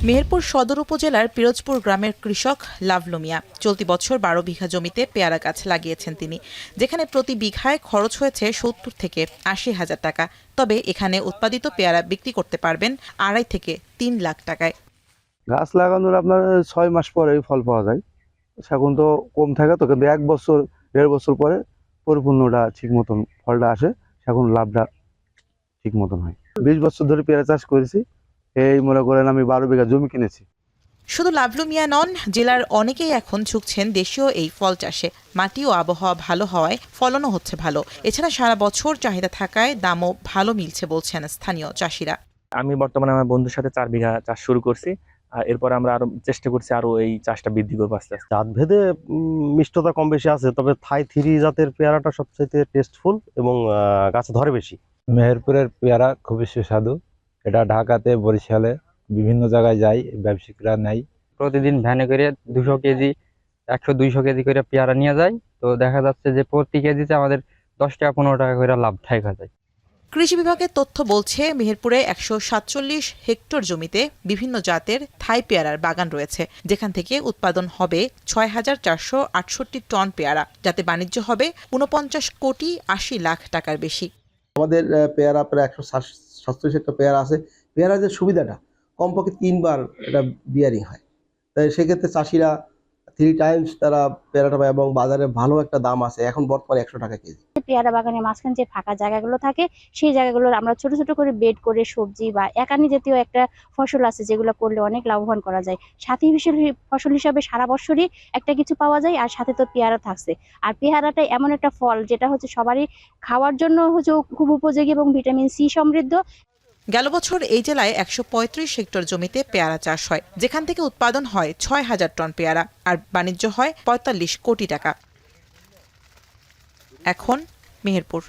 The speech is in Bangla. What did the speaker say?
মেহেরপুর সদর উপজেলার পিরোজপুর গ্রামের কৃষক লাভলু মিয়া চলতি বছর ১২ বিঘা জমিতে পেয়ারা গাছ লাগিয়েছেন তিনি, যেখানে প্রতি বিঘায় খরচ হয়েছে ৭০ থেকে ৮০ হাজার টাকা। তবে এখানে উৎপাদিত পেয়ারা বিক্রি করতে পারবেন ২.৫ থেকে ৩ লাখ টাকায়। গাছ লাগানোর আপনার ৬ মাস পরে ফল পাওয়া যায়। সেগুন তো কম থাকে, তো কিন্তু ১ বছর ১.৫ বছর পরে পরিপূর্ণটা ঠিক মতন ফলটা আসে, সেগুন লাভটা ঠিক মতন হয়। ২০ বছর ধরে পেয়ারা চাষ করেছি। এই মনে করেন আমি ১২ বিঘা জমি কিনেছি। শুধু লাভলু মিয়া নন, জেলার অনেকেই এখন ঝুঁকছেন দেশীয় এই ফল চাষে। মাটি ও আবহাওয়া ভালো হওয়ায় ফলনও হচ্ছে ভালো। এছাড়া সারা বছর চাহিদা থাকায় দামও ভালো মিলছে বলছেন স্থানীয় চাষিরা। আমি বর্তমানে আমার বন্ধুর সাথে ৪ বিঘা চাষ শুরু করছি। আর এরপর আমরা আরো চেষ্টা করছি আরো এই চাষটা বৃদ্ধি করবো আস্তে আস্তে। জাত ভেদে মিষ্টতা কম বেশি আছে, তবে থাই 3 জাতের পেয়ারাটা সবচেয়ে টেস্টফুল এবং গাছে ধরে বেশি। মেহেরপুরের পেয়ারা খুবই সুস্বাদু। এটা ঢাকাতে, বরিশালে বিভিন্ন জায়গায় যায়, ব্যবসায়িকরা নেয়। প্রতিদিন ভ্যানে করে 200 কেজি 100-200 কেজি করে পেয়ারা নিয়ে যায়। তো দেখা যাচ্ছে যে প্রতি কেজিতে আমাদের 10 টাকা 15 টাকা করে লাভ থাকা যায়। কৃষি বিভাগের তথ্য বলছে, মেহেরপুরে ১৪৭ হেক্টর জমিতে বিভিন্ন জাতের থাই পেয়ারার বাগান রয়েছে, যেখান থেকে উৎপাদন হবে ৬,৪৬৮ টন পেয়ারা, যাতে বাণিজ্য হবে ৪৯ কোটি ৮০ লাখ টাকার বেশি। আমাদের পেয়ারা প্রায় ১৪৭ হেক্টর পেয়ারা আছে। পেয়ারা যে সুবিধাটা, কমপক্ষে 3 বার এটা বিয়ারিং হয়। তাই সেক্ষেত্রে চাষিরা 3 টাইমস তারা পেয়ারাটা পায় এবং বাজারে ভালো একটা দাম আছে। এখন বর্তমানে ১০০ টাকা কেজি। পেয়ারা বাগানের মাঝখানে যে ফাঁকা জায়গাগুলো থাকে, সেই জায়গাগুলো আমরা ছোট ছোট করে বেড করে সবজি বা একানি জাতীয় একটা ফসল আছে, যেগুলো করলে অনেক লাভবান করা যায়। সাথী ফসল হিসাবে সারা বছরই একটা কিছু পাওয়া যায়, আর সাথে তো পেয়ারা থাকছে। আর পেয়ারাটা এমন একটা ফল যেটা হচ্ছে সবারই খাওয়ার জন্য হচ্ছে খুব উপযোগী এবং ভিটামিন সি সমৃদ্ধ। গেল বছর এই জেলায় ১৩৫ হেক্টর জমিতে পেয়ারা চাষ হয়, যেখান থেকে উৎপাদন হয় ৬,০০০ টন পেয়ারা, আর বাণিজ্য হয় ৪৫ কোটি টাকা। এখন মেহেরপুর।